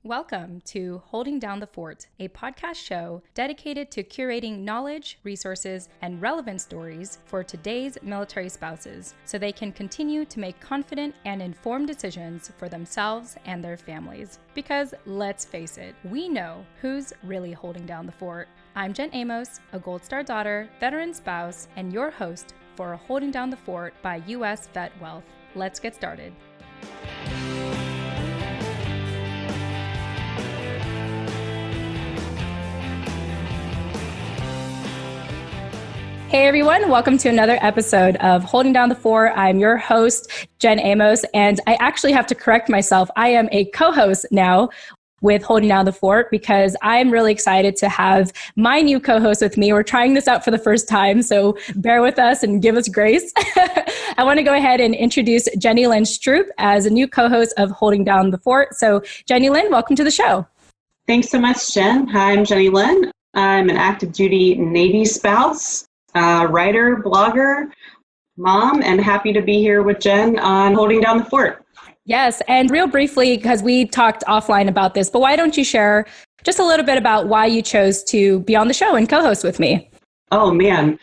Welcome to Holding Down the Fort, a podcast show dedicated to curating knowledge, resources, and relevant stories for today's military spouses so they can continue to make confident and informed decisions for themselves and their families. Because let's face it, we know who's really holding down the fort. I'm Jen Amos, a Gold Star daughter, veteran spouse, and your host for Holding Down the Fort by U.S. Vet Wealth. Let's get started. Hey everyone, welcome to another episode of Holding Down the Fort. I'm your host, Jen Amos, and I actually have to correct myself. I am a co-host now with Holding Down the Fort because I'm really excited to have my new co-host with me. We're trying this out for the first time, so bear with us and give us grace. I want to go ahead and introduce Jenny Lynne Stroup as a new co-host of Holding Down the Fort. So Jenny Lynn, welcome to the show. Thanks so much, Jen. Hi, I'm Jenny Lin. I'm an active duty Navy spouse, writer, blogger, mom, and happy to be here with Jen on Holding Down the Fort. Yes, and real briefly, because we talked offline about this, but why don't you share just a little bit about why you chose to be on the show and co-host with me? Oh man,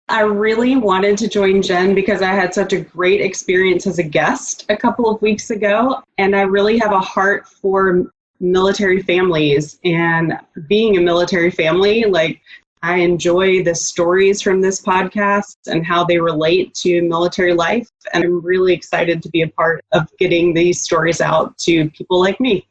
I really wanted to join Jen because I had such a great experience as a guest a couple of weeks ago, and I really have a heart for military families and being a military family. I enjoy the stories from this podcast and how they relate to military life. And I'm really excited to be a part of getting these stories out to people like me.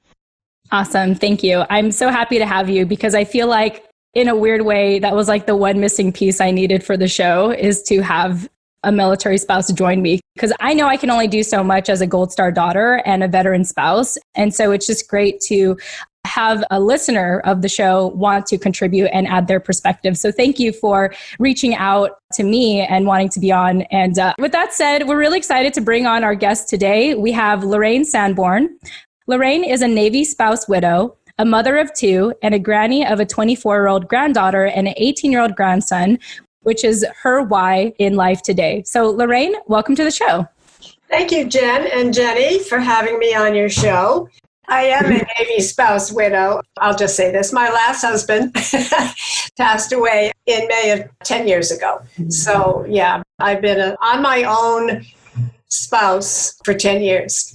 Awesome. Thank you. I'm so happy to have you because I feel like in a weird way, that was like the one missing piece I needed for the show is to have a military spouse join me because I know I can only do so much as a Gold Star daughter and a veteran spouse. And so it's just great to have a listener of the show want to contribute and add their perspective. So thank you for reaching out to me and wanting to be on. And with that said, we're really excited to bring on our guest today. We have Lorraine Sanborn. Lorraine is a Navy spouse widow, a mother of two, and a granny of a 24-year-old granddaughter and an 18-year-old grandson, which is her why in life today. So Lorraine, welcome to the show. Thank you, Jen and Jenny, for having me on your show. I am a Navy spouse widow. I'll just say this. My last husband passed away in May of 10 years ago. So, yeah, I've been on my own spouse for 10 years.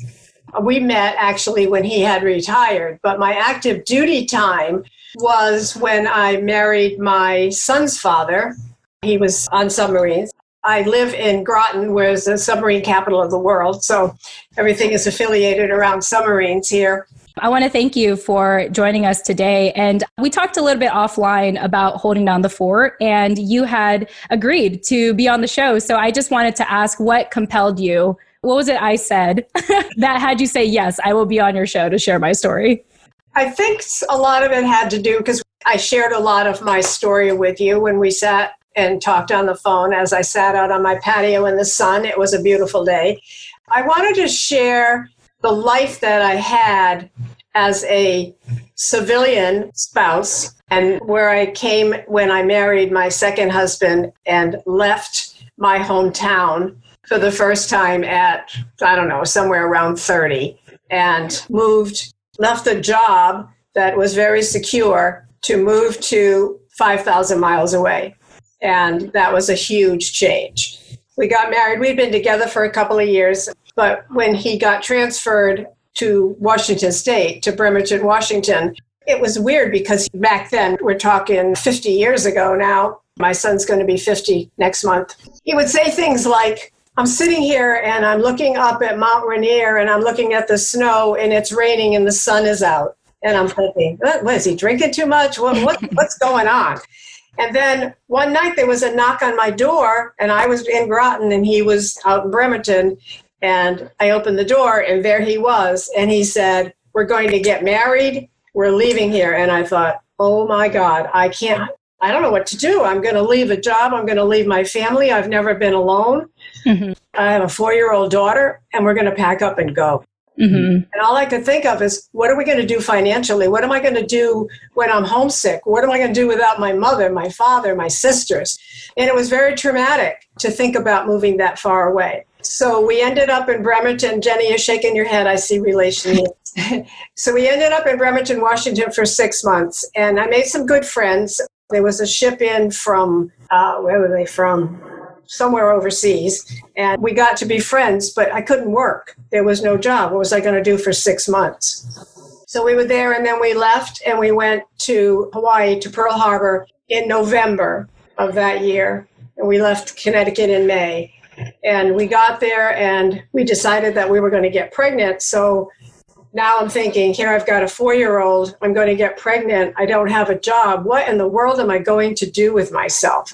We met actually when he had retired, but my active duty time was when I married my son's father. He was on submarines. I live in Groton, where is the submarine capital of the world. So everything is affiliated around submarines here. I want to thank you for joining us today. And we talked a little bit offline about Holding Down the Fort, and you had agreed to be on the show. So I just wanted to ask what compelled you. What was it I said that had you say, yes, I will be on your show to share my story? I think a lot of it had to do because I shared a lot of my story with you when we sat and talked on the phone as I sat out on my patio in the sun. It was a beautiful day. I wanted to share the life that I had as a civilian spouse and where I came when I married my second husband and left my hometown for the first time at, somewhere around 30 and left a job that was very secure to move to 5,000 miles away. And that was a huge change. We got married. We'd been together for a couple of years, but when he got transferred to Washington State, to Bremerton, Washington, it was weird because back then, we're talking 50 years ago now, my son's going to be 50 next month. He would say things like, I'm sitting here and I'm looking up at Mount Rainier and I'm looking at the snow and it's raining and the sun is out. And I'm thinking, what is he drinking too much? What's going on? And then one night there was a knock on my door and I was in Groton and he was out in Bremerton and I opened the door and there he was. And he said, we're going to get married. We're leaving here. And I thought, oh my God, I don't know what to do. I'm going to leave a job. I'm going to leave my family. I've never been alone. Mm-hmm. I have a 4-year-old daughter and we're going to pack up and go. Mm-hmm. And all I could think of is, what are we going to do financially? What am I going to do when I'm homesick? What am I going to do without my mother, my father, my sisters? And it was very traumatic to think about moving that far away. So we ended up in Bremerton. Jenny, you're shaking your head. I see relation. So we ended up in Bremerton, Washington for 6 months. And I made some good friends. There was a ship in from, where were they from? Somewhere overseas. And we got to be friends, but I couldn't work. There was no job. What was I going to do for 6 months? So we were there, and then we left, and we went to Hawaii, to Pearl Harbor in November of that year. And we left Connecticut in May. And we got there, and we decided that we were going to get pregnant. So now I'm thinking, here I've got a 4-year-old. I'm going to get pregnant. I don't have a job. What in the world am I going to do with myself?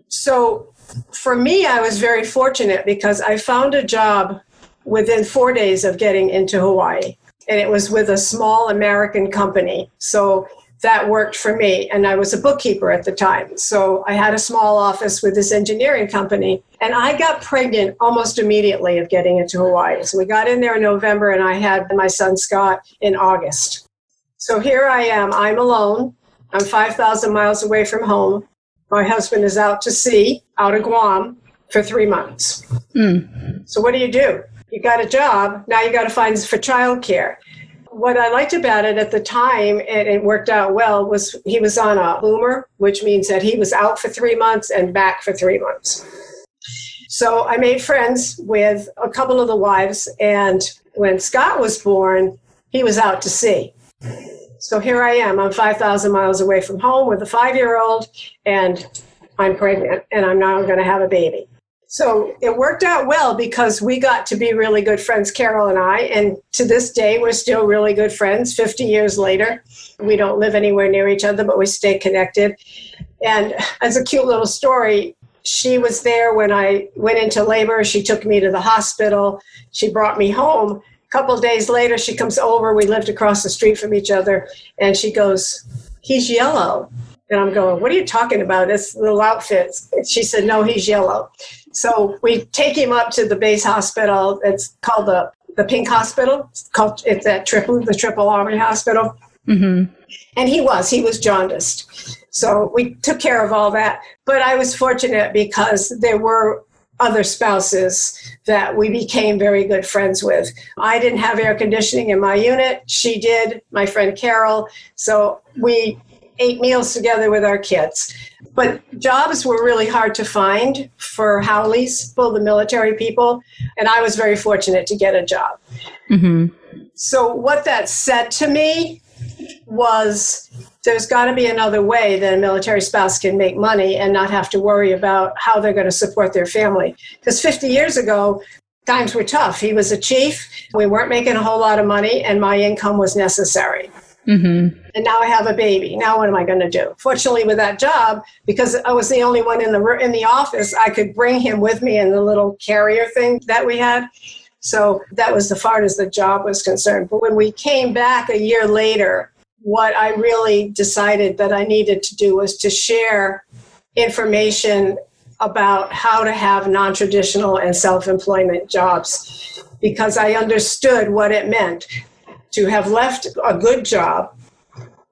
So for me, I was very fortunate because I found a job within 4 days of getting into Hawaii. And it was with a small American company. So that worked for me. And I was a bookkeeper at the time. So I had a small office with this engineering company. And I got pregnant almost immediately of getting into Hawaii. So we got in there in November, and I had my son Scott in August. So here I am. I'm alone. I'm 5,000 miles away from home. My husband is out to sea, out of Guam, for 3 months. So what do? You got a job. Now you got to find for childcare. What I liked about it at the time, and it worked out well, was he was on a boomer, which means that he was out for 3 months and back for 3 months. So I made friends with a couple of the wives, and when Scott was born, he was out to sea. So here I am. I'm 5,000 miles away from home with a 5-year-old, and I'm pregnant, and I'm now going to have a baby. So it worked out well because we got to be really good friends, Carol and I, and to this day, we're still really good friends 50 years later. We don't live anywhere near each other, but we stay connected. And as a cute little story, she was there when I went into labor. She took me to the hospital. She brought me home. A couple of days later, she comes over. We lived across the street from each other, and she goes, "He's yellow." And I'm going, "What are you talking about? It's little outfits." She said, "No, he's yellow." So we take him up to the base hospital. It's called the Pink Hospital. It's at the Triple Army Hospital. And he was jaundiced. So we took care of all that. But I was fortunate because there were other spouses that we became very good friends with. I didn't have air conditioning in my unit. She did, my friend Carol. So we ate meals together with our kids. But jobs were really hard to find for Howleys, for the military people. And I was very fortunate to get a job. So what that said to me was there's got to be another way that a military spouse can make money and not have to worry about how they're going to support their family. Because 50 years ago, times were tough. He was a chief. We weren't making a whole lot of money, and my income was necessary. And now I have a baby. Now what am I going to do? Fortunately, with that job, because I was the only one in the office, I could bring him with me in the little carrier thing that we had. So that was as far as the job was concerned. But when we came back a year later, what I really decided that I needed to do was to share information about how to have non-traditional and self-employment jobs, because I understood what it meant to have left a good job,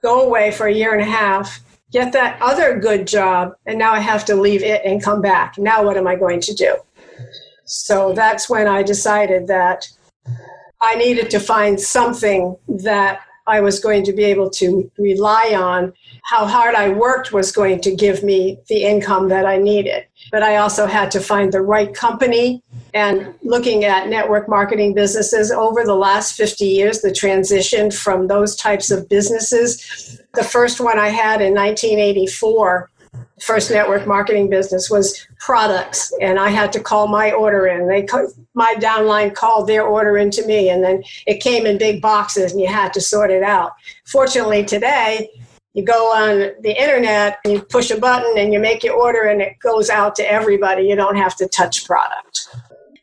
go away for a year and a half, get that other good job, and now I have to leave it and come back. Now what am I going to do? So that's when I decided that I needed to find something that I was going to be able to rely on. How hard I worked was going to give me the income that I needed. But I also had to find the right company. And looking at network marketing businesses over the last 50 years, the transition from those types of businesses, the first one I had in 1984, first network marketing business, was products. And I had to call my order in. My downline called their order into me, and then it came in big boxes and you had to sort it out. Fortunately, today, you go on the internet and you push a button and you make your order and it goes out to everybody. You don't have to touch product.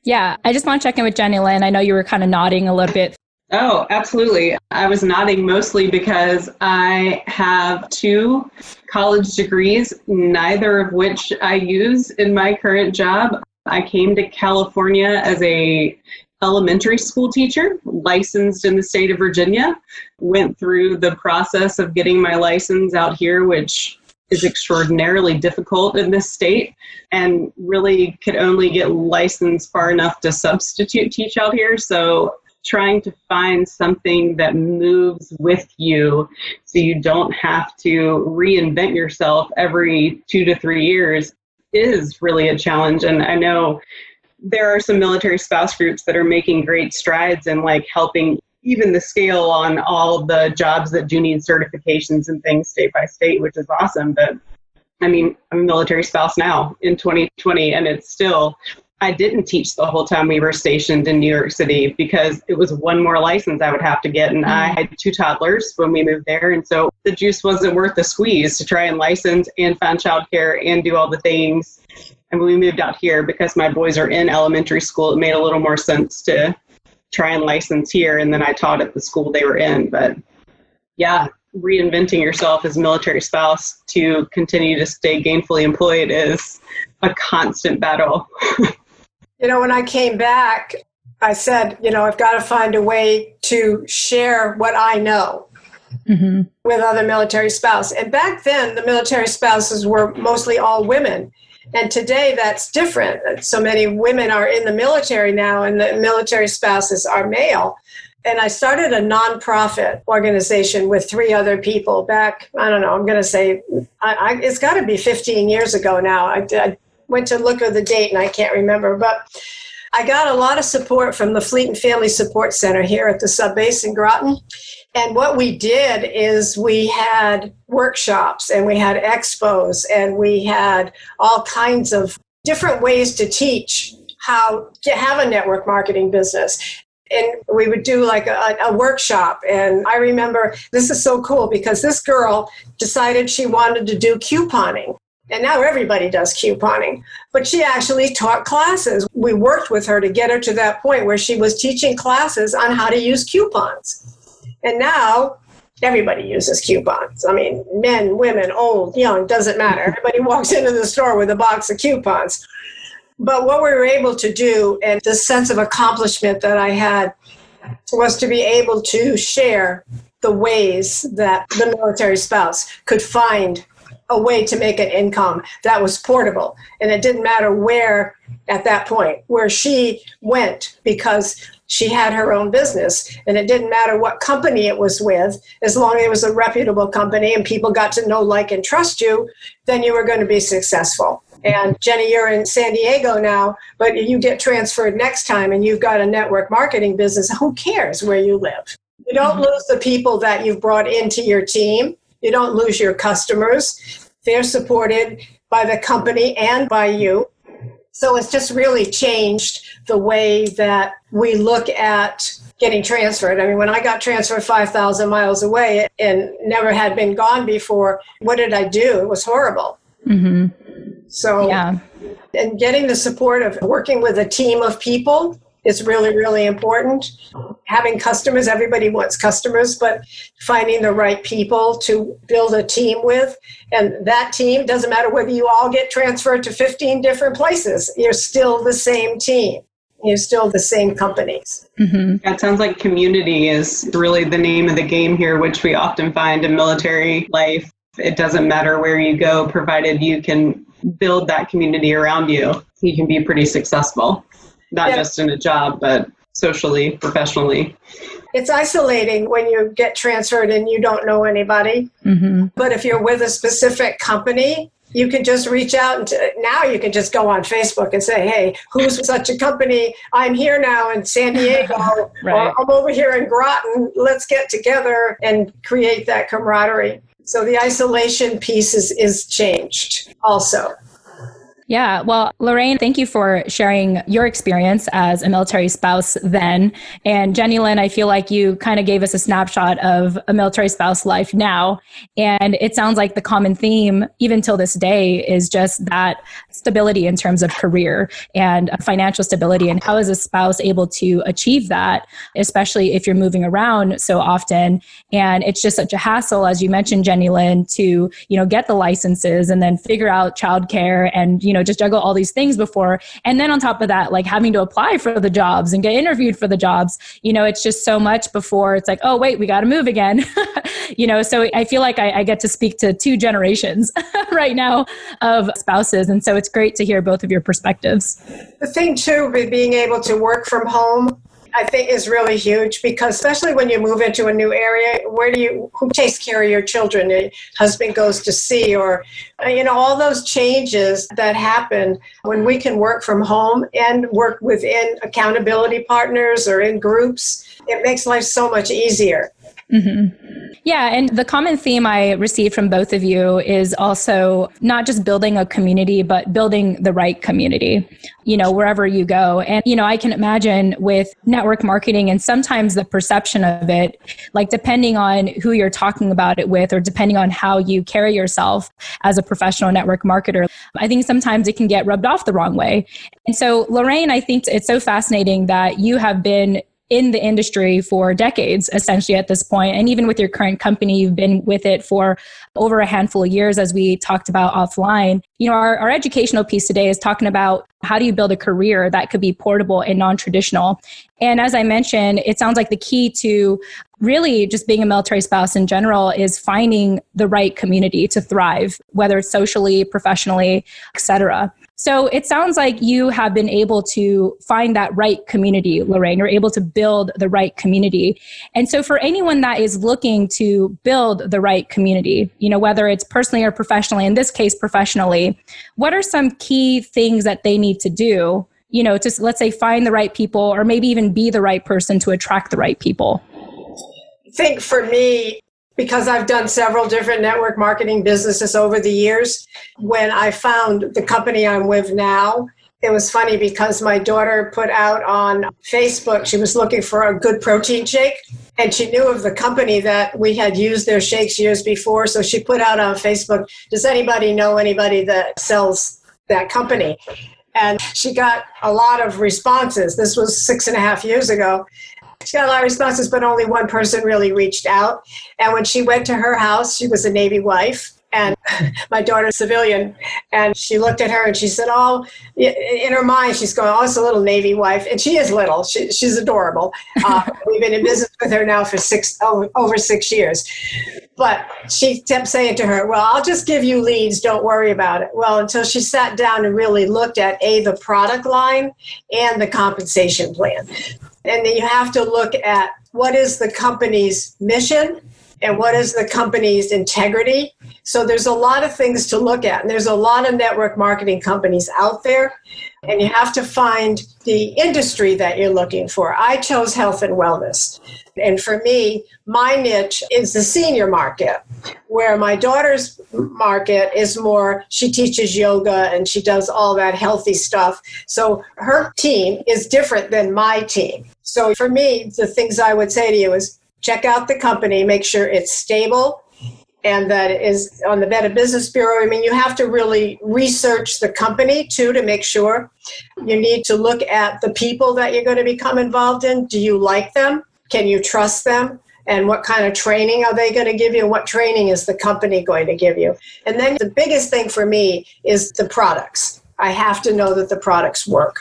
Yeah, I just want to check in with Jenny Lin. I know you were kind of nodding a little bit. Oh, absolutely. I was nodding mostly because I have 2 college degrees, neither of which I use in my current job. I came to California as a elementary school teacher, licensed in the state of Virginia, went through the process of getting my license out here, which is extraordinarily difficult in this state and really could only get licensed far enough to substitute teach out here. So trying to find something that moves with you so you don't have to reinvent yourself every 2 to 3 years is really a challenge. And I know there are some military spouse groups that are making great strides in like helping even the scale on all the jobs that do need certifications and things state by state, which is awesome. But I mean, I'm a military spouse now in 2020, and it's still, I didn't teach the whole time we were stationed in New York City because it was one more license I would have to get. And I had 2 toddlers when we moved there. And so the juice wasn't worth the squeeze to try and license and find childcare and do all the things. And when we moved out here, because my boys are in elementary school, it made a little more sense to try and license here. And then I taught at the school they were in. But yeah, reinventing yourself as a military spouse to continue to stay gainfully employed is a constant battle. When I came back, I said, I've got to find a way to share what I know with other military spouses. And back then, the military spouses were mostly all women. And today, that's different. So many women are in the military now, and the military spouses are male. And I started a nonprofit organization with 3 other people back, I don't know, I'm going to say, it's got to be 15 years ago now. I went to look at the date and I can't remember, but I got a lot of support from the Fleet and Family Support Center here at the subbase in Groton. And what we did is we had workshops and we had expos and we had all kinds of different ways to teach how to have a network marketing business. And we would do like a workshop. And I remember, this is so cool because this girl decided she wanted to do couponing. And now everybody does couponing. But she actually taught classes. We worked with her to get her to that point where she was teaching classes on how to use coupons. And now everybody uses coupons. I mean, men, women, old, young, doesn't matter. Everybody walks into the store with a box of coupons. But what we were able to do, and the sense of accomplishment that I had, was to be able to share the ways that the military spouse could find a way to make an income that was portable. And it didn't matter where, at that point, where she went, because she had her own business. And it didn't matter what company it was with, as long as it was a reputable company and people got to know, like, and trust you, then you were going to be successful. And Jenny, you're in San Diego now, but you get transferred next time and you've got a network marketing business. Who cares where you live? You don't lose the people that you've brought into your team. You don't lose your customers. They're supported by the company and by you. So it's just really changed the way that we look at getting transferred. I mean, when I got transferred 5,000 miles away and never had been gone before, what did I do? It was horrible. So, yeah. And getting the support of working with a team of people is really, really important. Having customers, everybody wants customers, but finding the right people to build a team with. And that team, doesn't matter whether you all get transferred to 15 different places, you're still the same team. You're still the same companies. It sounds like community is really the name of the game here, which we often find in military life. It doesn't matter where you go, provided you can build that community around you. You can be pretty successful, not just in a job, but socially, professionally. It's isolating when you get transferred and you don't know anybody. But if you're with a specific company, you can just reach out. And now you can just go on Facebook and say, hey, who's such a company? I'm here now in San Diego, or I'm over here in Groton. Let's get together and create that camaraderie. So the isolation piece is changed also. Yeah. Well, Lorraine, thank you for sharing your experience as a military spouse then. And Jenny Lin, I feel like you kind of gave us a snapshot of a military spouse life now. And it sounds like the common theme, even till this day, is just that stability in terms of career and financial stability. And how is a spouse able to achieve that, especially if you're moving around so often? And it's just such a hassle, as you mentioned, Jenny Lin, to, get the licenses and then figure out childcare and, just juggle all these things before. And then on top of that, like having to apply for the jobs and get interviewed for the jobs, it's just so much before it's like, oh, wait, we got to move again. So I feel like I get to speak to two generations right now of spouses. And so it's great to hear both of your perspectives. The thing too, with being able to work from home, I think is really huge, because especially when you move into a new area, who takes care of your children? Your husband goes to sea, or, all those changes that happen when we can work from home and work within accountability partners or in groups. It makes life so much easier. Mm-hmm. Yeah. And the common theme I received from both of you is also not just building a community, but building the right community, wherever you go. And, I can imagine with network marketing and sometimes the perception of it, like depending on who you're talking about it with, or depending on how you carry yourself as a professional network marketer, I think sometimes it can get rubbed off the wrong way. And so, Lorraine, I think it's so fascinating that you have been in the industry for decades, essentially at this point. And even with your current company, you've been with it for over a handful of years, as we talked about offline. Our educational piece today is talking about how do you build a career that could be portable and non-traditional. And as I mentioned, it sounds like the key to really just being a military spouse in general is finding the right community to thrive, whether it's socially, professionally, et cetera. So it sounds like you have been able to find that right community, Lorraine. You're able to build the right community. And so for anyone that is looking to build the right community, whether it's personally or professionally, in this case, professionally, what are some key things that they need to do, to, let's say, find the right people, or maybe even be the right person to attract the right people? I think for me, because I've done several different network marketing businesses over the years, when I found the company I'm with now, it was funny because my daughter put out on Facebook, she was looking for a good protein shake, and she knew of the company that we had used their shakes years before. So she put out on Facebook, does anybody know anybody that sells that company? And she got a lot of responses. This was 6.5 years ago. She got a lot of responses, but only one person really reached out. And when she went to her house, she was a Navy wife, and my daughter's civilian. And she looked at her and she said, in her mind, she's going, it's a little Navy wife. And she is little. She's adorable. We've been in business with her now for over 6 years. But she kept saying to her, well, I'll just give you leads. Don't worry about it. Well, until she sat down and really looked at the product line and the compensation plan. And then you have to look at what is the company's mission and what is the company's integrity. So there's a lot of things to look at. And there's a lot of network marketing companies out there. And you have to find the industry that you're looking for. I chose health and wellness. And for me, my niche is the senior market, where my daughter's market is more, she teaches yoga and she does all that healthy stuff. So her team is different than my team. So for me, the things I would say to you is check out the company, make sure it's stable, and that it is on the Better Business Bureau. I mean, you have to really research the company too to make sure. You need to look at the people that you're going to become involved in. Do you like them? Can you trust them? And what kind of training are they going to give you? What training is the company going to give you? And then the biggest thing for me is the products. I have to know that the products work.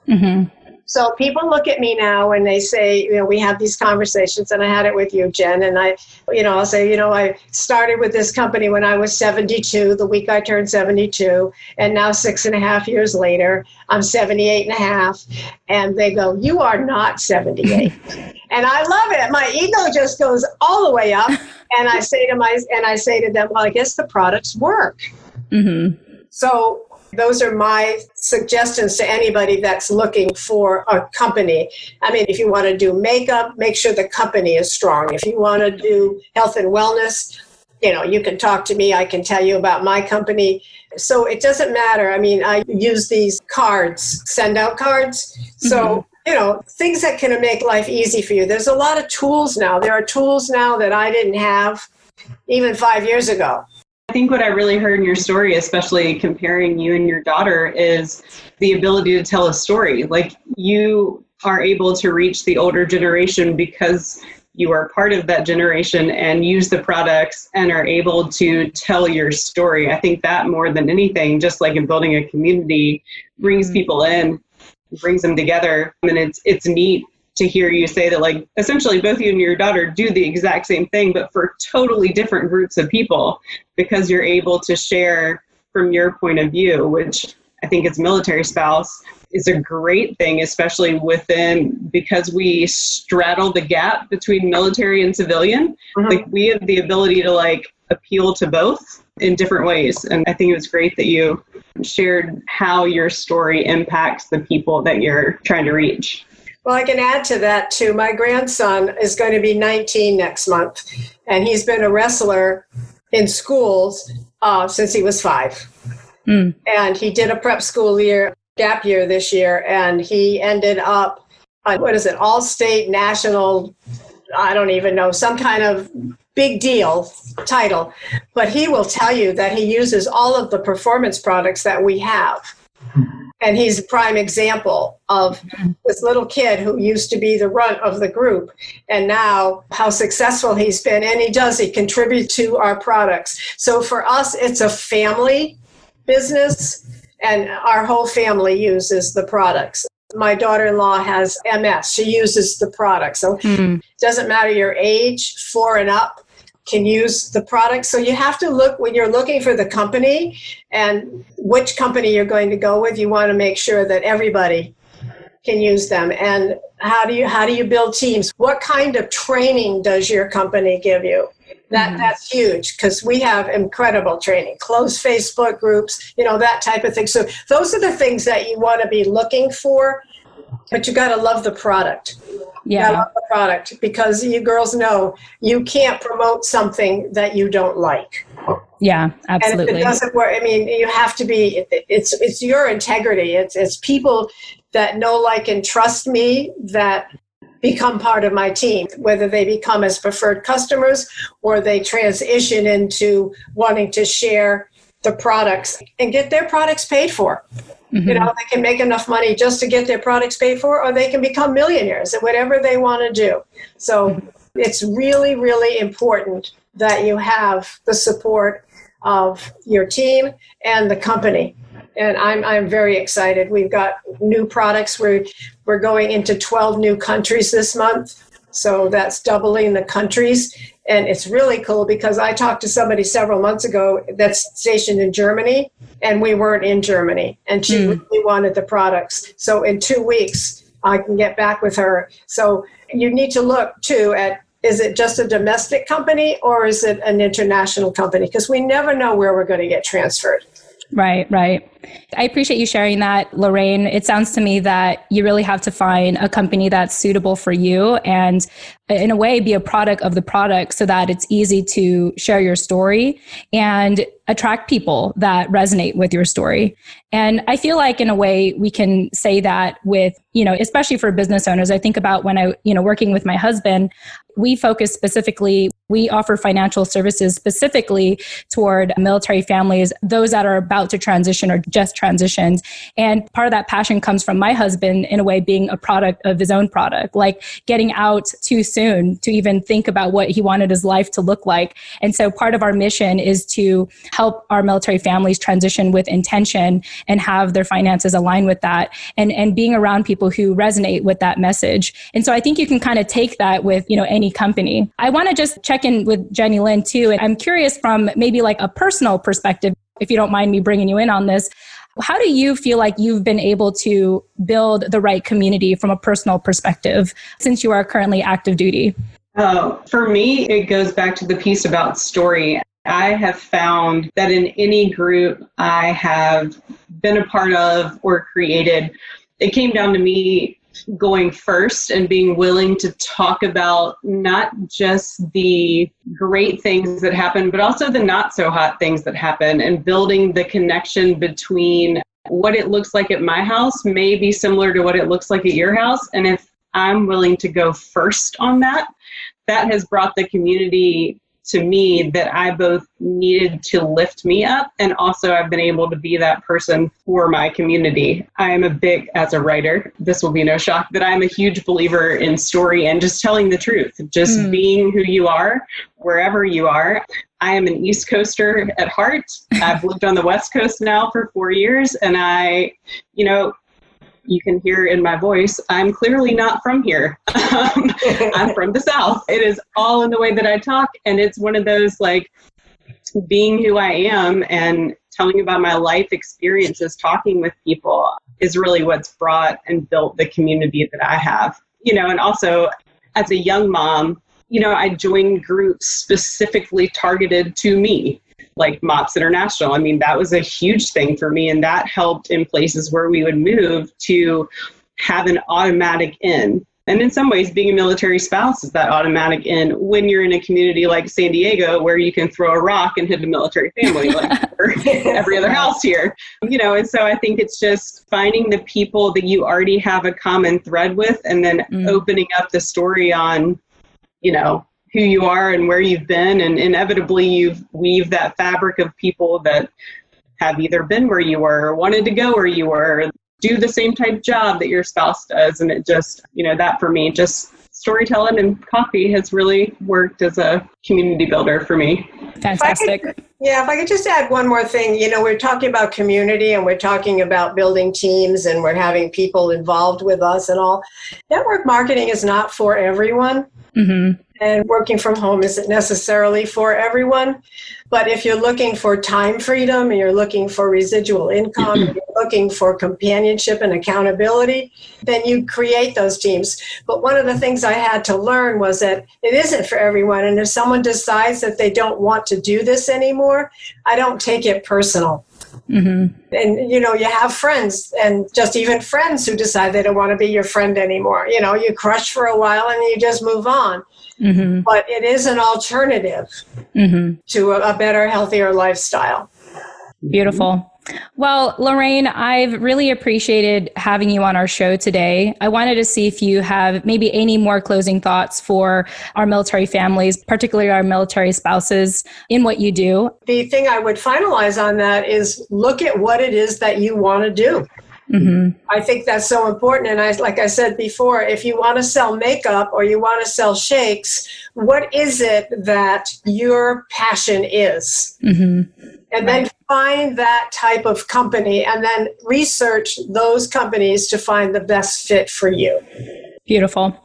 Mm-hmm. So people look at me now and they say, we have these conversations, and I had it with you, Jen, and I'll say, I started with this company when I was 72, the week I turned 72, and now 6.5 years later, I'm 78 and a half, and they go, you are not 78. And I love it. My ego just goes all the way up, and I say to them, well, I guess the products work. Mm-hmm. So those are my suggestions to anybody that's looking for a company. I mean, if you want to do makeup, make sure the company is strong. If you want to do health and wellness, you can talk to me. I can tell you about my company. So it doesn't matter. I mean, I use these cards, send out cards. So, things that can make life easy for you. There's a lot of tools now. There are tools now that I didn't have even 5 years ago. I think what I really heard in your story, especially comparing you and your daughter, is the ability to tell a story. Like, you are able to reach the older generation because you are part of that generation and use the products and are able to tell your story. I think that more than anything, just like in building a community, brings people in, brings them together. And it's neat to hear you say that, like, essentially both you and your daughter do the exact same thing, but for totally different groups of people, because you're able to share from your point of view, which I think as military spouse is a great thing, especially because we straddle the gap between military and civilian. Mm-hmm. Like, we have the ability to like appeal to both in different ways. And I think it was great that you shared how your story impacts the people that you're trying to reach. Well, I can add to that too. My grandson is going to be 19 next month, and he's been a wrestler in schools since he was 5. And he did a prep school gap year this year, and he ended up on, all-state, national, I don't even know, some kind of big deal title. But he will tell you that he uses all of the performance products that we have. And he's a prime example of this little kid who used to be the runt of the group, and now how successful he's been. And he contributes to our products. So for us, it's a family business, and our whole family uses the products. My daughter-in-law has MS. She uses the products. So it doesn't matter your age, 4 and up can use the product. So you have to look, when you're looking for the company and which company you're going to go with, you want to make sure that everybody can use them. And how do you build teams? What kind of training does your company give you? That's huge, because we have incredible training, closed Facebook groups, that type of thing. So those are the things that you want to be looking for, but you got to love the product. Yeah. I love the product, because you girls know you can't promote something that you don't like. Yeah, absolutely. And if it doesn't work, I mean, you have to be, it's your integrity. It's people that know, like, and trust me that become part of my team, whether they become as preferred customers or they transition into wanting to share the products and get their products paid for. They can make enough money just to get their products paid for, or they can become millionaires at whatever they want to do. So it's really, really important that you have the support of your team and the company. And I'm very excited. We've got new products. We're going into 12 new countries this month. So that's doubling the countries. And it's really cool, because I talked to somebody several months ago that's stationed in Germany, and we weren't in Germany, and she really wanted the products. So in 2 weeks, I can get back with her. So you need to look too at, is it just a domestic company or is it an international company? Because we never know where we're going to get transferred. Right. I appreciate you sharing that, Lorraine. It sounds to me that you really have to find a company that's suitable for you and, in a way, be a product of the product, so that it's easy to share your story and attract people that resonate with your story. And I feel like, in a way, we can say that with, especially for business owners. I think about when working with my husband, we focus specifically, we offer financial services specifically toward military families, those that are about to transition or just transitioned. And part of that passion comes from my husband, in a way, being a product of his own product, like getting out too soon to even think about what he wanted his life to look like. And so part of our mission is to help our military families transition with intention and have their finances align with that, and being around people who resonate with that message. And so I think you can kind of take that with, any company. I want to just check in with Jenny Lin too. And I'm curious, from maybe like a personal perspective, if you don't mind me bringing you in on this, how do you feel like you've been able to build the right community from a personal perspective since you are currently active duty? For me, it goes back to the piece about story. I have found that in any group I have been a part of or created, it came down to me going first and being willing to talk about not just the great things that happen, but also the not so hot things that happen, and building the connection between what it looks like at my house may be similar to what it looks like at your house. And if I'm willing to go first on that, that has brought the community to me that I both needed to lift me up, and also I've been able to be that person for my community. I am as a writer, this will be no shock, that I'm a huge believer in story and just telling the truth, just being who you are, wherever you are. I am an East Coaster at heart. I've lived on the West Coast now for 4 years, and you can hear in my voice, I'm clearly not from here. I'm from the South. It is all in the way that I talk. And it's one of those, like, being who I am and telling about my life experiences, talking with people is really what's brought and built the community that I have. And also as a young mom, I joined groups specifically targeted to me, like MOPS International. I mean, that was a huge thing for me. And that helped in places where we would move to have an automatic in. And in some ways, being a military spouse is that automatic in when you're in a community like San Diego, where you can throw a rock and hit a military family like every other house here. And so I think it's just finding the people that you already have a common thread with, and then opening up the story on, who you are and where you've been. And inevitably, you've weaved that fabric of people that have either been where you were or wanted to go where you were, do the same type job that your spouse does. And it just, that for me, just storytelling and coffee has really worked as a community builder for me. Fantastic. If I could just add one more thing. We're talking about community and we're talking about building teams and we're having people involved with us and all. Network marketing is not for everyone. Mm-hmm. And working from home isn't necessarily for everyone. But if you're looking for time freedom and you're looking for residual income, and you're looking for companionship and accountability, then you create those teams. But one of the things I had to learn was that it isn't for everyone. And if someone decides that they don't want to do this anymore, I don't take it personal. Mm-hmm. And, you have friends and just even friends who decide they don't want to be your friend anymore. You crush for a while and you just move on. Mm-hmm. But it is an alternative to a better, healthier lifestyle. Beautiful. Well, Lorraine, I've really appreciated having you on our show today. I wanted to see if you have maybe any more closing thoughts for our military families, particularly our military spouses, in what you do. The thing I would finalize on that is look at what it is that you want to do. Mm-hmm. I think that's so important. And like I said before, if you want to sell makeup or you want to sell shakes, what is it that your passion is? Mm-hmm. And then find that type of company and then research those companies to find the best fit for you. Beautiful.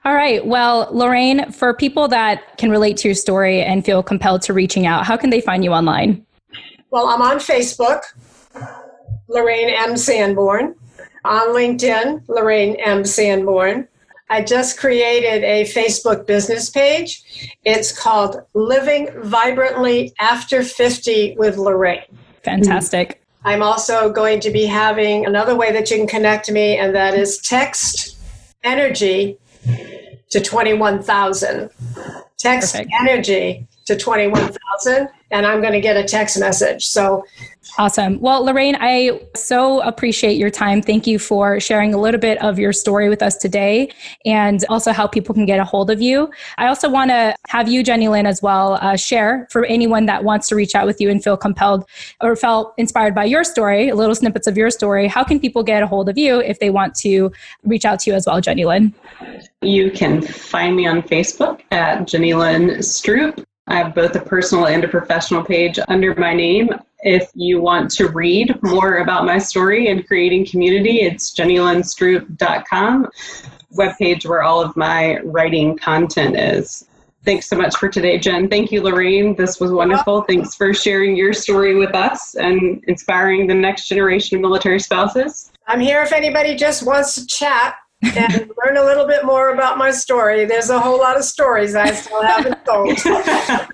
All right. Well, Lorraine, for people that can relate to your story and feel compelled to reaching out, how can they find you online? Well, I'm on Facebook, Lorraine M. Sanborn. On LinkedIn, Lorraine M. Sanborn. I just created a Facebook business page. It's called Living Vibrantly After 50 with Lorraine. Fantastic. I'm also going to be having another way that you can connect to me, and that is text energy to 21,000. Text Perfect. energy to 21,000, and I'm going to get a text message. So awesome. Well, Lorraine, I so appreciate your time. Thank you for sharing a little bit of your story with us today and also how people can get a hold of you. I also want to have you, Jenny Lin, as well, share for anyone that wants to reach out with you and feel compelled or felt inspired by your story, little snippets of your story. How can people get a hold of you if they want to reach out to you as well, Jenny Lin? You can find me on Facebook at Jenny Lynne Stroup. I have both a personal and a professional page under my name. If you want to read more about my story and creating community, it's jennylinstroup.com, webpage where all of my writing content is. Thanks so much for today, Jen. Thank you, Lorraine. This was wonderful. Thanks for sharing your story with us and inspiring the next generation of military spouses. I'm here if anybody just wants to chat and learn a little bit more about my story. There's a whole lot of stories I still haven't told.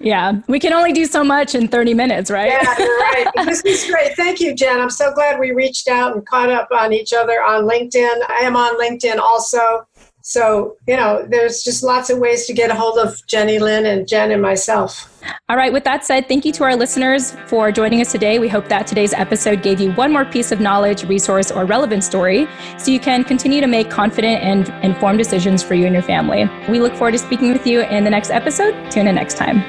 Yeah, we can only do so much in 30 minutes, right? Yeah, you're right. This is great. Thank you, Jen. I'm so glad we reached out and caught up on each other on LinkedIn. I am on LinkedIn also. So, there's just lots of ways to get a hold of Jenny Lin and Jen and myself. All right. With that said, thank you to our listeners for joining us today. We hope that today's episode gave you one more piece of knowledge, resource, or relevant story so you can continue to make confident and informed decisions for you and your family. We look forward to speaking with you in the next episode. Tune in next time.